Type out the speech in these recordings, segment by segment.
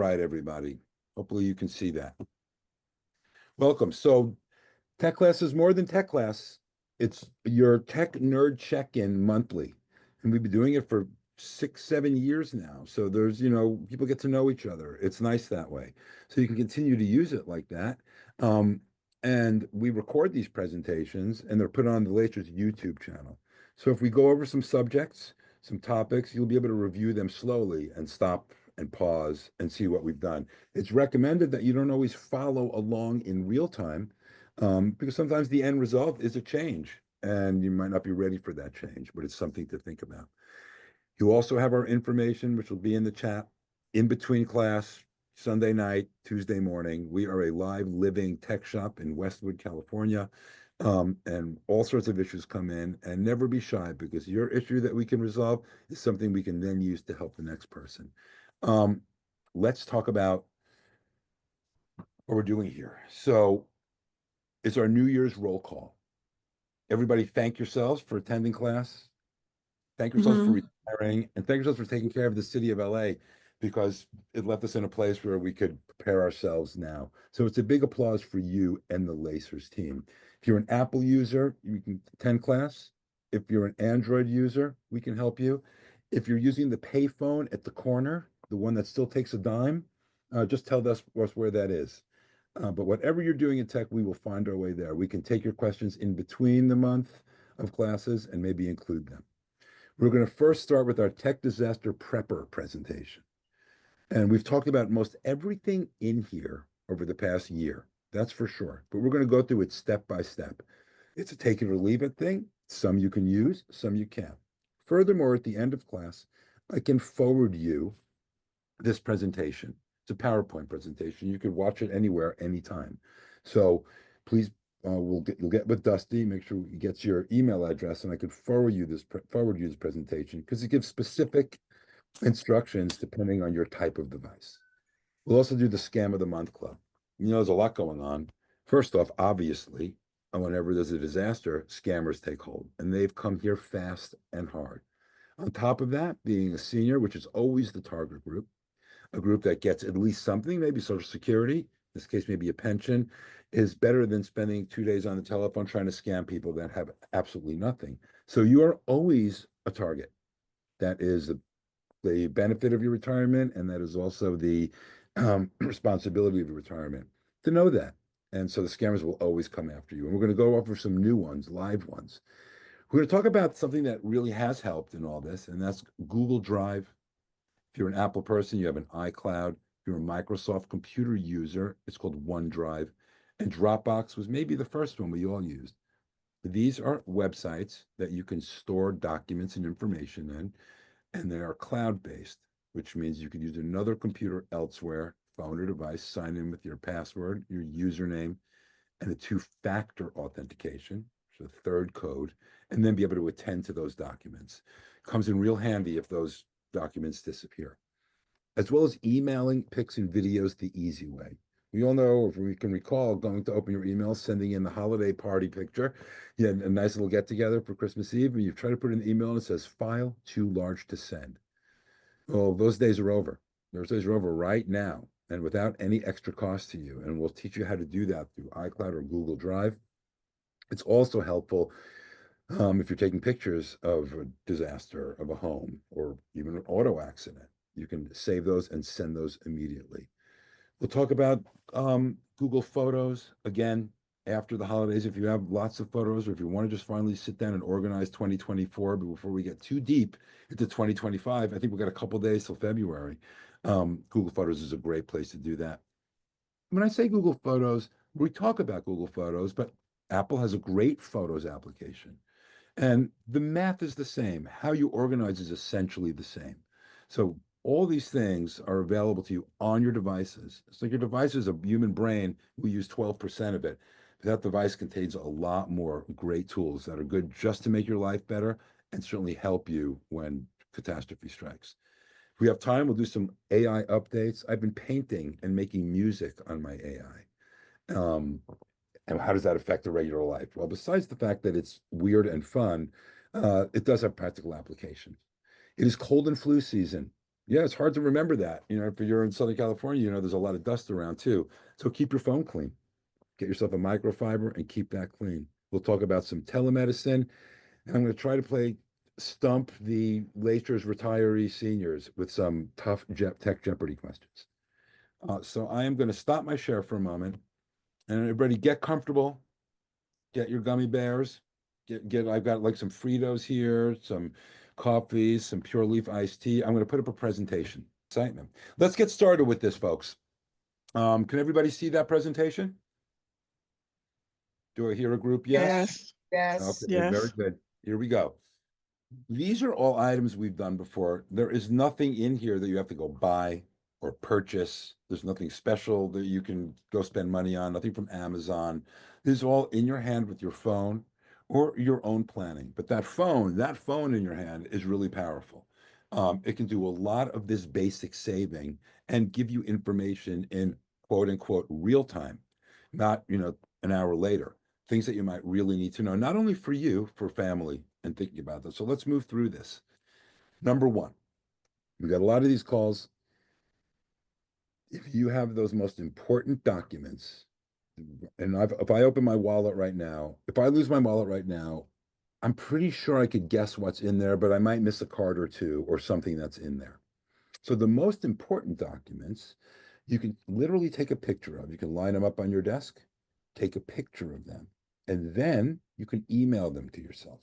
right, everybody. Hopefully you can see that. Welcome. So tech class is more than tech class. It's your tech nerd check-in monthly. And we've been doing it for 6, 7 years now. So people get to know each other. It's nice that way. So you can continue to use it like that. Um, and we record these presentations and they're put on the Lacer's YouTube channel. So if we go over some subjects, some topics, you'll be able to review them slowly and stop and pause and see what we've done. It's recommended that you don't always follow along in real time because sometimes the end result is a change and you might not be ready for that change, but it's something to think about. You also have our information, which will be in the chat in between class, Sunday night, Tuesday morning. We are a live living tech shop in Westwood, California. And all sorts of issues come in, and never be shy because your issue that we can resolve is something we can then use to help the next person. Um, let's talk about what we're doing here. So it's our New Year's roll call. Everybody thank yourselves for attending class. Thank yourselves for Mhm. retiring, and thank yourselves for taking care of the city of LA because it left us in a place where we could prepare ourselves now. So it's a big applause for you and the Lacers team. If you're an Apple user, you can attend class. If you're an Android user, we can help you. If you're using the payphone at the corner, the one that still takes a dime, just tell us where that is. But whatever you're doing in tech, we will find our way there. We can take your questions in between the month of classes and maybe include them. We're going to first start with our tech disaster prepper presentation. And we've talked about most everything in here over the past year. That's for sure. But we're going to go through it step by step. It's a take it or leave it thing. Some you can use, some you can't. Furthermore, at the end of class, I can forward you this presentation. It's a PowerPoint presentation. You could watch it anywhere, anytime. So please, you'll get with Dusty. Make sure he gets your email address, and I could forward you this presentation because it gives specific instructions depending on your type of device. We'll also do the scam of the month club. There's a lot going on. First off, obviously, whenever there's a disaster, scammers take hold, and they've come here fast and hard. On top of that, being a senior, which is always the target group, a group that gets at least something, maybe Social Security, in this case, maybe a pension, is better than spending 2 days on the telephone trying to scam people that have absolutely nothing. So you are always a target. That is the benefit of your retirement, and that is also the responsibility of your retirement to know that. And so the scammers will always come after you. And we're going to go over some new ones, live ones. We're going to talk about something that really has helped in all this, and that's Google Drive. If you're an Apple person, you have an iCloud. If you're a Microsoft computer user, it's called OneDrive. And Dropbox was maybe the first one we all used. These are websites that you can store documents and information in, and they are cloud-based, which means you could use another computer elsewhere, phone or device, sign in with your password, your username, and a two-factor authentication, so a third code, and then be able to attend to those documents. Comes in real handy if those documents disappear, as well as emailing pics and videos the easy way. We all know, if we can recall, going to open your email, sending in the holiday party picture. You had a nice little get together for Christmas Eve, and you try to put in the email and it says file too large to send. Well, those days are over. Those days are over right now and without any extra cost to you. And we'll teach you how to do that through iCloud or Google Drive. It's also helpful if you're taking pictures of a disaster of a home or even an auto accident. You can save those and send those immediately. We'll talk about Google Photos again after the holidays. If you have lots of photos, or if you want to just finally sit down and organize 2024, but before we get too deep into 2025, I think we've got a couple days till February. Google Photos is a great place to do that. When I say Google Photos, we talk about Google Photos, but Apple has a great Photos application. And the math is the same. How you organize is essentially the same. So all these things are available to you on your devices. It's like your device is a human brain. We use 12% of it. But that device contains a lot more great tools that are good just to make your life better and certainly help you when catastrophe strikes. If we have time, we'll do some AI updates. I've been painting and making music on my AI. And how does that affect the regular life? Well, besides the fact that it's weird and fun, it does have practical applications. It is cold and flu season. Yeah, it's hard to remember that. If you're in Southern California, there's a lot of dust around too. So keep your phone clean. Get yourself a microfiber and keep that clean. We'll talk about some telemedicine. And I'm going to try to play stump the Lacers retiree seniors with some tough tech Jeopardy questions. So I am going to stop my share for a moment, and everybody get comfortable. Get your gummy bears. I've got like some Fritos here, some coffee, some Pure Leaf iced tea. I'm going to put up a presentation. Excitement. Let's get started with this, folks. Can everybody see that presentation? Do I hear a group? Yes. Yes. Yes. Okay, very Yes. good. Here we go. These are all items we've done before. There is nothing in here that you have to go buy or purchase. There's nothing special that you can go spend money on, nothing from Amazon. This is all in your hand with your phone or your own planning. But that phone in your hand is really powerful. It can do a lot of this basic saving and give you information in quote unquote real time, not, an hour later. Things that you might really need to know, not only for you, for family and thinking about this. So let's move through this. Number one, we got a lot of these calls. If you have those most important documents, and if I open my wallet right now, if I lose my wallet right now, I'm pretty sure I could guess what's in there, but I might miss a card or two or something that's in there. So the most important documents, you can literally take a picture of. You can line them up on your desk, take a picture of them, and then you can email them to yourself.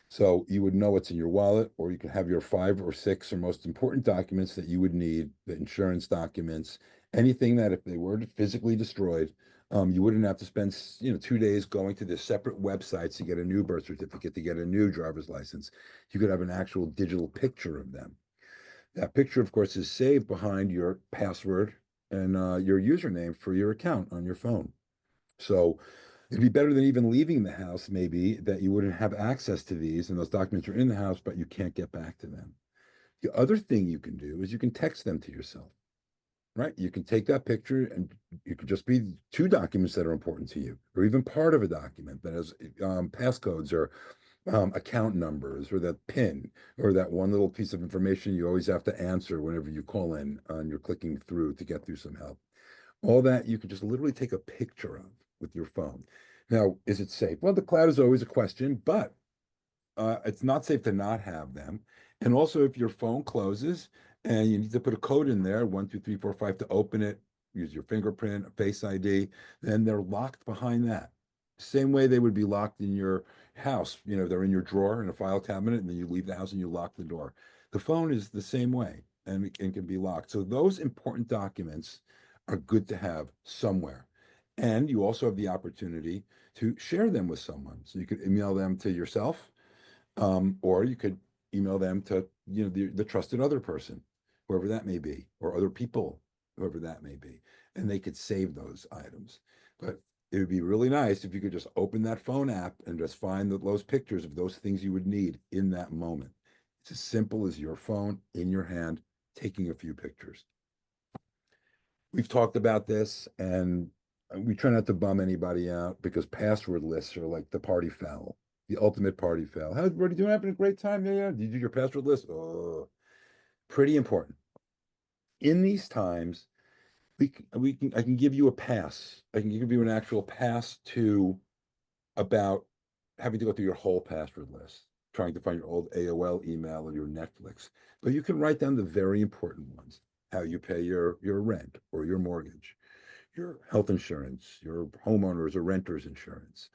So you would know what's in your wallet, or you can have your 5 or 6 or most important documents that you would need, the insurance documents, anything that if they were physically destroyed, you wouldn't have to spend, 2 days going to the separate websites to get a new birth certificate, to get a new driver's license. You could have an actual digital picture of them. That picture, of course, is saved behind your password and your username for your account on your phone. So it'd be better than even leaving the house, maybe, that you wouldn't have access to these and those documents are in the house, but you can't get back to them. The other thing you can do is you can text them to yourself, right? You can take that picture and it could just be 2 documents that are important to you, or even part of a document that has passcodes or account numbers or that PIN or that one little piece of information you always have to answer whenever you call in and you're clicking through to get through some help. All that you can just literally take a picture of with your phone. Now, is it safe? Well, the cloud is always a question, but it's not safe to not have them. And also, if your phone closes and you need to put a code in there, 1, 2, 3, 4, 5 to open it, use your fingerprint, Face ID, then they're locked behind that. Same way they would be locked in your house. They're in your drawer in a file cabinet, and then you leave the house and you lock the door. The phone is the same way and can be locked. So those important documents are good to have somewhere. And you also have the opportunity to share them with someone. So you could email them to yourself, or you could email them to the trusted other person, whoever that may be, or other people, whoever that may be, and they could save those items. But it would be really nice if you could just open that phone app and just find those pictures of those things you would need in that moment. It's as simple as your phone in your hand, taking a few pictures. We've talked about this, and we try not to bum anybody out because password lists are like the party foul, the ultimate party foul. How's everybody doing? Having a great time? Yeah, yeah. Did you do your password list? Oh, pretty important. In these times, I can give you a pass. I can give you an actual pass to about having to go through your whole password list, trying to find your old AOL email or your Netflix. But you can write down the very important ones: how you pay your rent or your mortgage, your health insurance, your homeowners or renters insurance,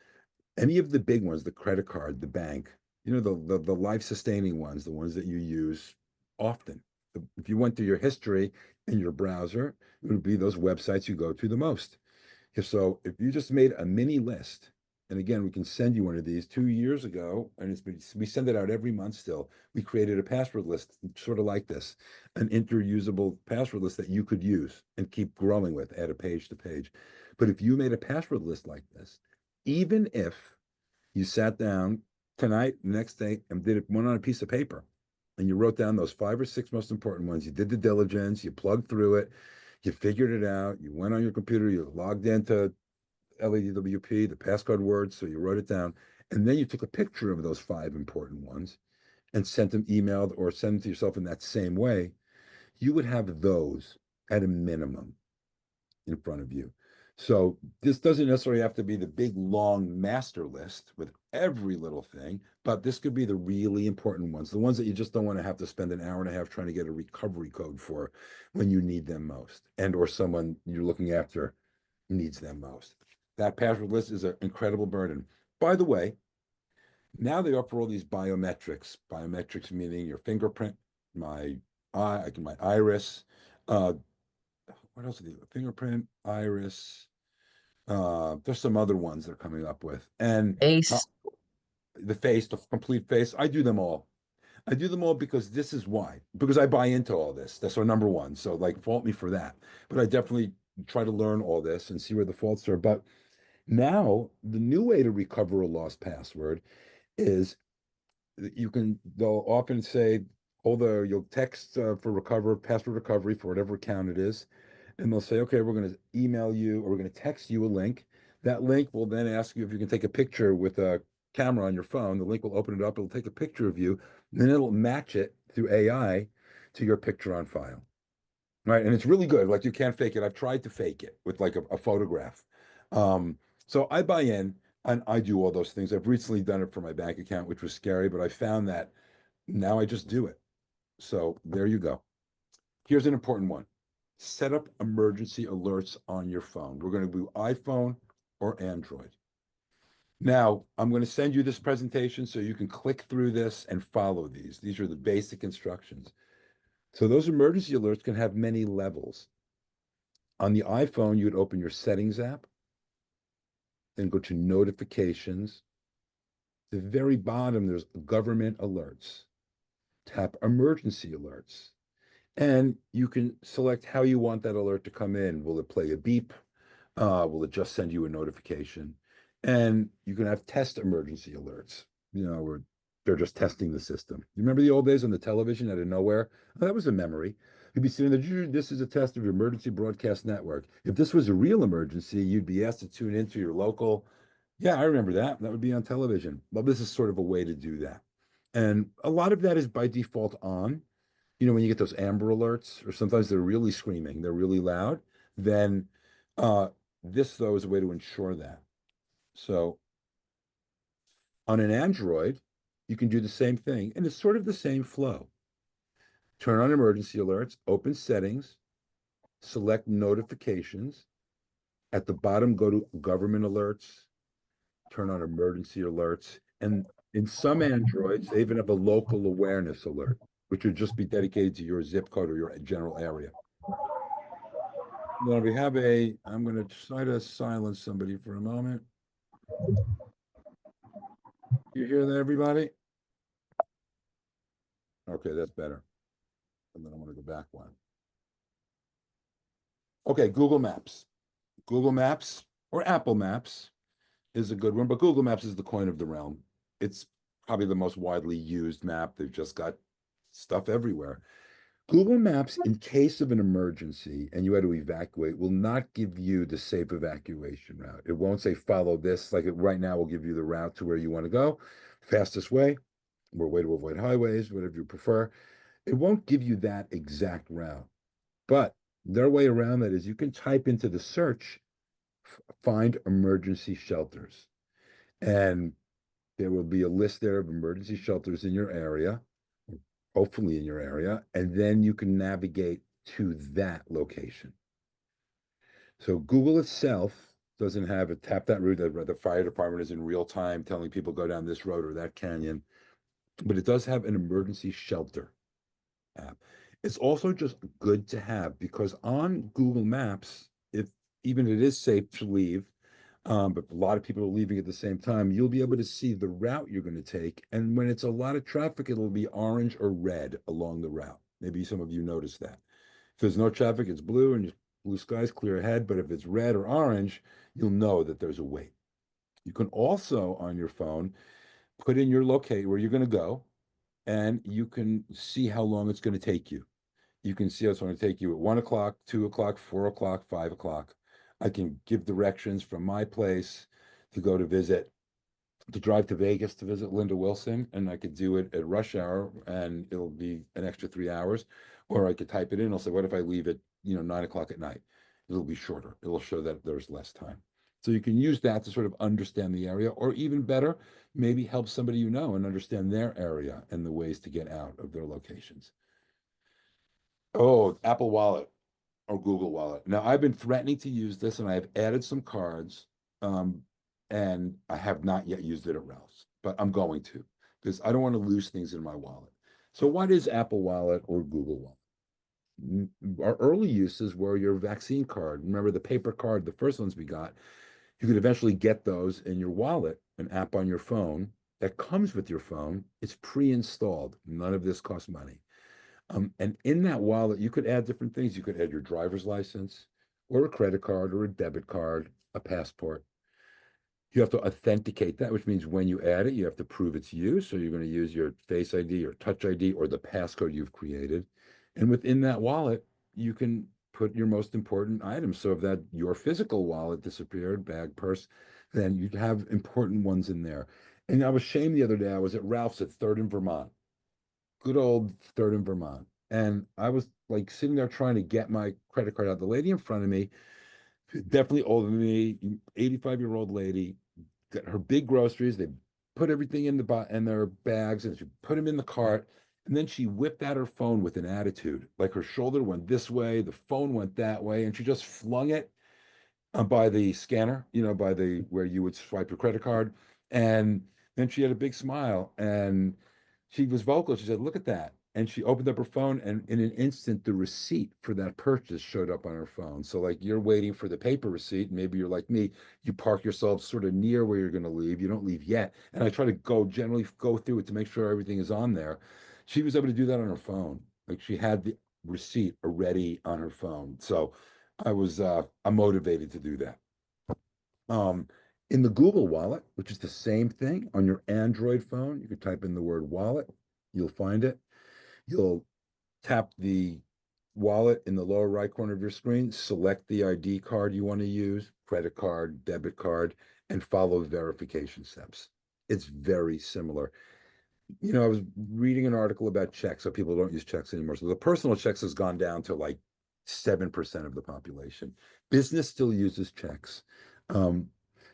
any of the big ones, the credit card, the bank, the life sustaining ones, the ones that you use often. If you went through your history in your browser, it would be those websites you go to the most. So if you just made a mini list, and again, we can send you one of these 2 years ago, and we send it out every month still. We created a password list, sort of like this, an interusable password list that you could use and keep growing with, add a page to page. But if you made a password list like this, even if you sat down tonight, the next day, and did it one on a piece of paper, and you wrote down those 5 or 6 most important ones, you did the diligence, you plugged through it, you figured it out, you went on your computer, you logged into LADWP, the passcode words, so you wrote it down, and then you took a picture of those 5 important ones and sent them emailed or sent them to yourself in that same way. You would have those at a minimum in front of you. So this doesn't necessarily have to be the big long master list with every little thing, but this could be the really important ones, the ones that you just don't want to have to spend an hour and a half trying to get a recovery code for when you need them most, and or someone you're looking after needs them most. That password list is an incredible burden. By the way, now they offer all these biometrics. Biometrics meaning your fingerprint, my eye, my iris. What else are these? Fingerprint, iris. There's some other ones they're coming up with, and Ace. the face, the complete face. I do them all. I do them all because this is why. Because I buy into all this. That's our number one. So like, fault me for that. But I definitely try to learn all this and see where the faults are. But now the new way to recover a lost password is they'll often say, you'll text for password recovery for whatever account it is. And they'll say, okay, we're going to email you or we're going to text you a link. That link will then ask you if you can take a picture with a camera on your phone. The link will open it up. It'll take a picture of you. And then it'll match it through AI to your picture on file. Right. And it's really good. Like you can't fake it. I've tried to fake it with like a photograph. So I buy in and I do all those things. I've recently done it for my bank account, which was scary, but I found that now I just do it. So there you go. Here's an important one. Set up emergency alerts on your phone. We're going to do iPhone or Android. Now, I'm going to send you this presentation so you can click through this and follow these. These are the basic instructions. So those emergency alerts can have many levels. On the iPhone, you would open your settings app, then go to notifications. At the very bottom, there's government alerts. Tap emergency alerts. And you can select how you want that alert to come in. Will it play a beep? Will it just send you a notification? And you can have test emergency alerts, where they're just testing the system. You remember the old days on the television out of nowhere? Oh, that was a memory. You'd be sitting there, this is a test of your emergency broadcast network. If this was a real emergency, you'd be asked to tune into your local. Yeah, I remember that. That would be on television. Well, this is sort of a way to do that. And a lot of that is by default on. When you get those Amber Alerts, or sometimes they're really screaming, they're really loud, then uh, this, though, is a way to ensure that. So on an Android, you can do the same thing, and it's sort of the same flow. Turn on emergency alerts, open settings, select notifications. At the bottom, go to government alerts, turn on emergency alerts. And in some Androids, they even have a local awareness alert, which would just be dedicated to your zip code or your general area. Now I'm going to try to silence somebody for a moment. You hear that, everybody? Okay, that's better. And then I'm going to go back one. Okay, Google Maps. Google Maps or Apple Maps is a good one, but Google Maps is the coin of the realm. It's probably the most widely used map. They've just got stuff everywhere. Google Maps, in case of an emergency and you had to evacuate, will not give you the safe evacuation route. It won't say follow this. Like right now, will give you the route to where you want to go, fastest way, or way to avoid highways, whatever you prefer. It won't give you that exact route. But their way around that is you can type into the search, find emergency shelters. And there will be a list there of emergency shelters in your area, hopefully in your area, and then you can navigate to that location. So Google itself doesn't have a tap that route. The fire department is in real time telling people go down this road or that canyon, but it does have an emergency shelter app. It's also just good to have because on Google Maps, if even it is safe to leave, but a lot of people are leaving at the same time, you'll be able to see the route you're going to take. And when it's a lot of traffic, it'll be orange or red along the route. Maybe some of you noticed that. If there's no traffic, it's blue and blue skies, clear ahead. But if it's red or orange, you'll know that there's a wait. You can also on your phone put in your locate where you're going to go, and you can see how long it's going to take you. You can see how it's going to take you at 1 o'clock, 2 o'clock, 4 o'clock, 5 o'clock. I can give directions from my place to go to visit to drive to Vegas to visit Linda Wilson, and I could do it at rush hour, and it'll be an extra 3 hours. Or I could type it in. I'll say, what if I leave at 9 o'clock at night? It'll be shorter. It'll show that there's less time. So you can use that to sort of understand the area, or even better, maybe help somebody you know and understand their area and the ways to get out of their locations. Oh, Apple Wallet or Google Wallet. Now, I've been threatening to use this, and I have added some cards, um, and I have not yet used it at Ralph's, but I'm going to because I don't want to lose things in my wallet. So, what is Apple Wallet or Google Wallet? Our early uses were your vaccine card. Remember the paper card, the first ones we got. You could eventually get those in your wallet, an app on your phone that comes with your phone. It's pre-installed. None of this costs money. And in that wallet, you could add different things. You could add your driver's license or a credit card or a debit card, a passport. You have to authenticate that, which means when you add it, you have to prove it's you. So you're going to use your Face ID or Touch ID or the passcode you've created. And within that wallet, you can put your most important items. So if that your physical wallet disappeared, bag, purse, then you'd have important ones in there. And I was shamed the other day. I was at Ralph's at Third in Vermont, good old Third in Vermont. And I was like sitting there trying to get my credit card out. The lady in front of me, definitely older than me, 85-year-old lady, got her big groceries. They put everything in their bags and she put them in the cart. And then she whipped out her phone with an attitude. Like her shoulder went this way, the phone went that way, and she just flung it by the scanner, by the where you would swipe your credit card. And then she had a big smile and she was vocal. She said, "Look at that." And she opened up her phone, and in an instant, the receipt for that purchase showed up on her phone. So, like, you're waiting for the paper receipt. Maybe you're like me, you park yourself sort of near where you're going to leave. You don't leave yet. And I try to generally go through it to make sure everything is on there. She was able to do that on her phone. Like, she had the receipt already on her phone. So, I'm motivated to do that. Um, in the Google Wallet, which is the same thing on your Android phone, you can type in the word wallet, you'll find it. You'll tap the wallet in the lower right corner of your screen, select the ID card you want to use, credit card, debit card, and follow the verification steps. It's very similar. I was reading an article about checks, so people don't use checks anymore. So the personal checks has gone down to like 7% of the population. Business still uses checks. Um,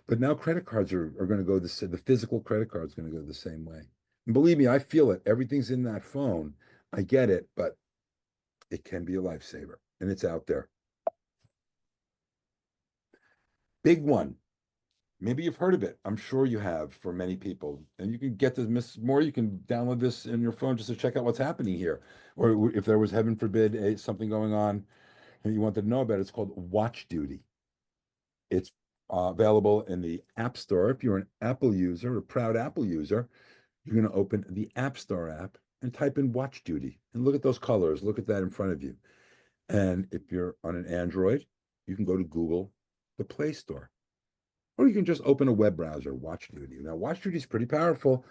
but now credit cards are going to go the physical credit card is going to go the same way. And believe me, I feel it. Everything's in that phone. I get it, but it can be a lifesaver and it's out there. Big one. Maybe you've heard of it. I'm sure you have for many people. And you can get this more. You can download this in your phone just to check out what's happening here. Or if there was, heaven forbid, something going on and you wanted to know about it, it's called Watch Duty. It's available in the App Store. If you're an Apple user, a proud Apple user, you're going to open the App Store app and type in Watch Duty and look at those colors. Look at that in front of you. And if you're on an Android, you can go to Google, the Play Store. Or you can just open a web browser, Watch Duty. Now, Watch Duty is pretty powerful.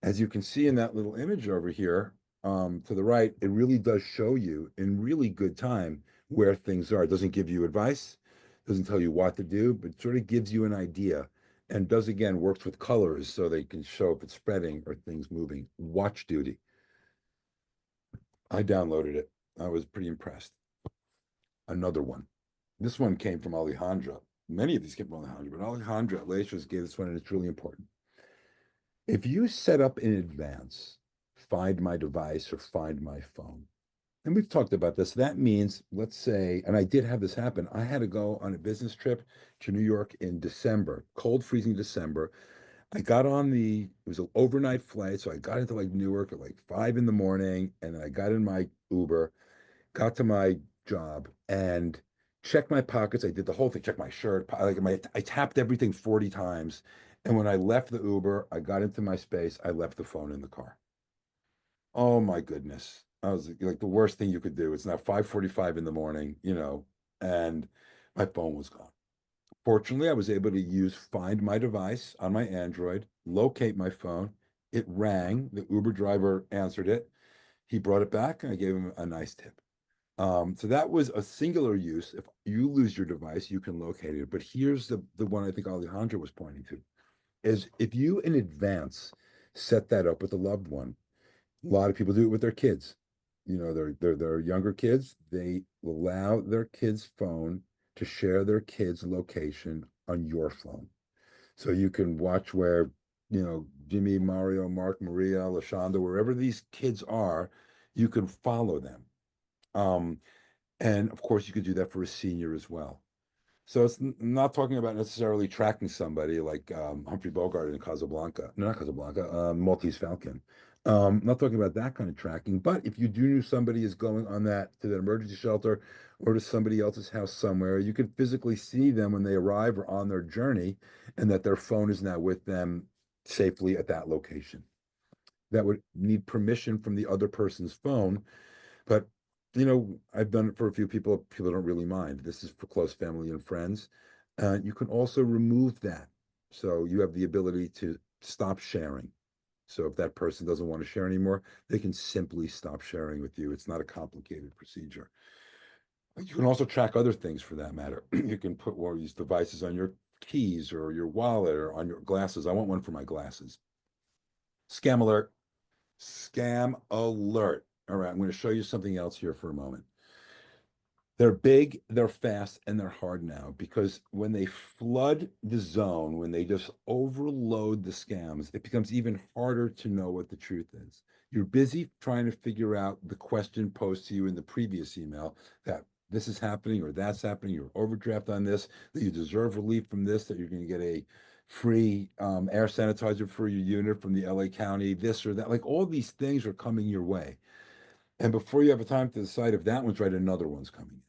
As you can see in that little image over here to the right, it really does show you in really good time where things are. It doesn't give you advice, doesn't tell you what to do, but sort of gives you an idea and does, again, works with colors so they can show if it's spreading or things moving. Watch Duty. I downloaded it. I was pretty impressed. Another one. This one came from Alejandra. Many of these came from Alejandra, but Alejandra Lachers gave this one, and it's really important. If you set up in advance, find my device or find my phone, and we've talked about this, that means, let's say, and I did have this happen, I had to go on a business trip to New York in December, cold, freezing December. I got it was an overnight flight, so I got into like Newark at like 5 in the morning, and then I got in my Uber, got to my job and checked my pockets. I did the whole thing, checked my shirt, I tapped everything 40 times. And when I left the Uber, I got into my space, I left the phone in the car. Oh my goodness. I was like the worst thing you could do. It's now 5:45 in the morning, and my phone was gone. Fortunately, I was able to use Find My Device on my Android, locate my phone. It rang. The Uber driver answered it. He brought it back, and I gave him a nice tip. So that was a singular use. If you lose your device, you can locate it. But here's the one I think Alejandro was pointing to. is if you in advance set that up with a loved one. A lot of people do it with their kids. You know, they're younger kids. They allow their kid's phone to share their kid's location on your phone. So you can watch where, Jimmy, Mario, Mark, Maria, Lashonda, wherever these kids are, you can follow them. Um, and of course, you could do that for a senior as well. So it's not talking about necessarily tracking somebody like Humphrey Bogart in Casablanca. No, not Casablanca, Maltese Falcon. Not talking about that kind of tracking, but if you do know somebody is going on that to that emergency shelter or to somebody else's house somewhere, you can physically see them when they arrive or on their journey, and that their phone is now with them safely at that location. That would need permission from the other person's phone, but I've done it for a few people. People don't really mind. This is for close family and friends. You can also remove that. So you have the ability to stop sharing. So if that person doesn't want to share anymore, they can simply stop sharing with you. It's not a complicated procedure. You can also track other things for that matter. You can put one of these devices on your keys or your wallet or on your glasses. I want one for my glasses. Scam alert. Scam alert. All right, I'm going to show you something else here for a moment. They're big, they're fast, and they're hard now because when they flood the zone, when they just overload the scams, it becomes even harder to know what the truth is. You're busy trying to figure out the question posed to you in the previous email that this is happening or that's happening, you're overdraft on this, that you deserve relief from this, that you're going to get a free air sanitizer for your unit from the LA County, this or that. Like all these things are coming your way. And before you have a time to decide if that one's right, another one's coming in.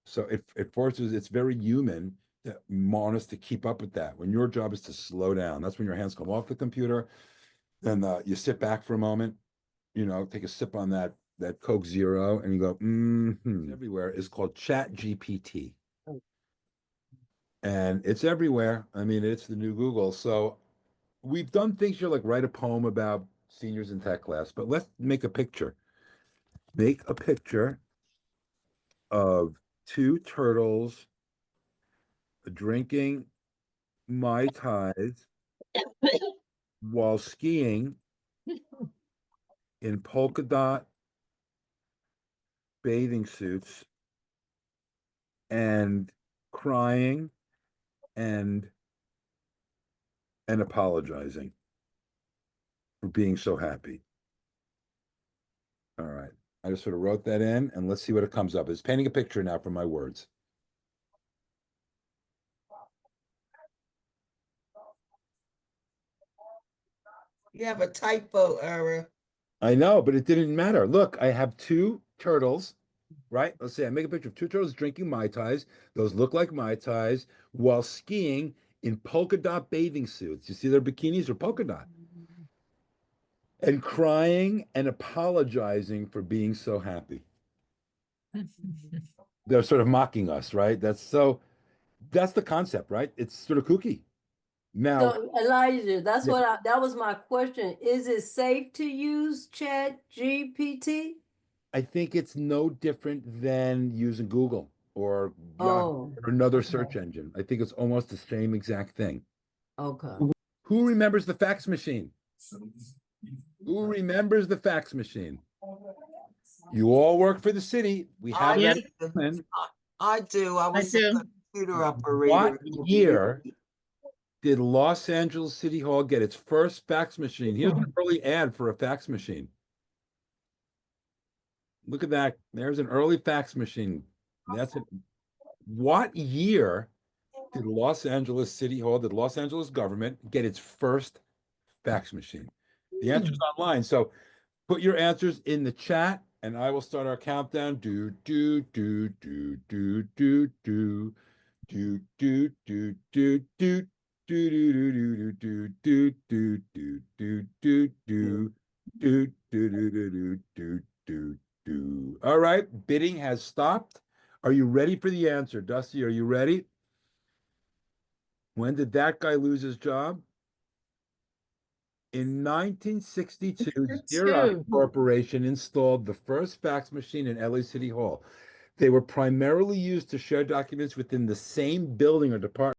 So it forces, it's very human to want us to keep up with that. When your job is to slow down, that's when your hands come off the computer. Then you sit back for a moment, take a sip on that Coke Zero, and you go, everywhere is called Chat GPT. And it's everywhere. I mean, it's the new Google. So we've done things here like write a poem about seniors in tech class, but let's make a picture. Make a picture of two turtles drinking Mai Tais while skiing in polka dot bathing suits and crying and apologizing for being so happy. All right. I just sort of wrote that in and let's see what it comes up. It's painting a picture now from my words. You have a typo error. I know, but it didn't matter. Look, I have two turtles, right? Let's say I make a picture of two turtles drinking Mai Tais. Those look like Mai Tais while skiing in polka dot bathing suits. You see their bikinis are polka dot. And crying and apologizing for being so happy. They're sort of mocking us, right? That's the concept, right? It's sort of kooky. Now, So Elijah, yeah, that was my question. Is it safe to use Chat GPT? I think it's no different than using Google or Yahoo Oh, or another okay. search engine. I think it's almost the same exact thing. Okay. Who remembers the fax machine? Who remembers the fax machine? You all work for the city. We have I that. do. In. I do. I was a computer What operator. year did Los Angeles City Hall get its first fax machine? Here's an early ad for a fax machine. Look at that. There's an early fax machine. That's it. What year did Los Angeles City Hall, did Los Angeles government get its first fax machine? The answer's online. So put your answers in the chat and I will start our countdown. Do, do, do, do, do, do, do, do, do, do, do, do. Do do do do do do do do do do do do do do do do do. All right, bidding has stopped. Are you ready for the answer, Dusty? Are you ready? When did that guy lose his job? In 1962, Xerox Corporation installed the first fax machine in LA City Hall. They were primarily used to share documents within the same building or department.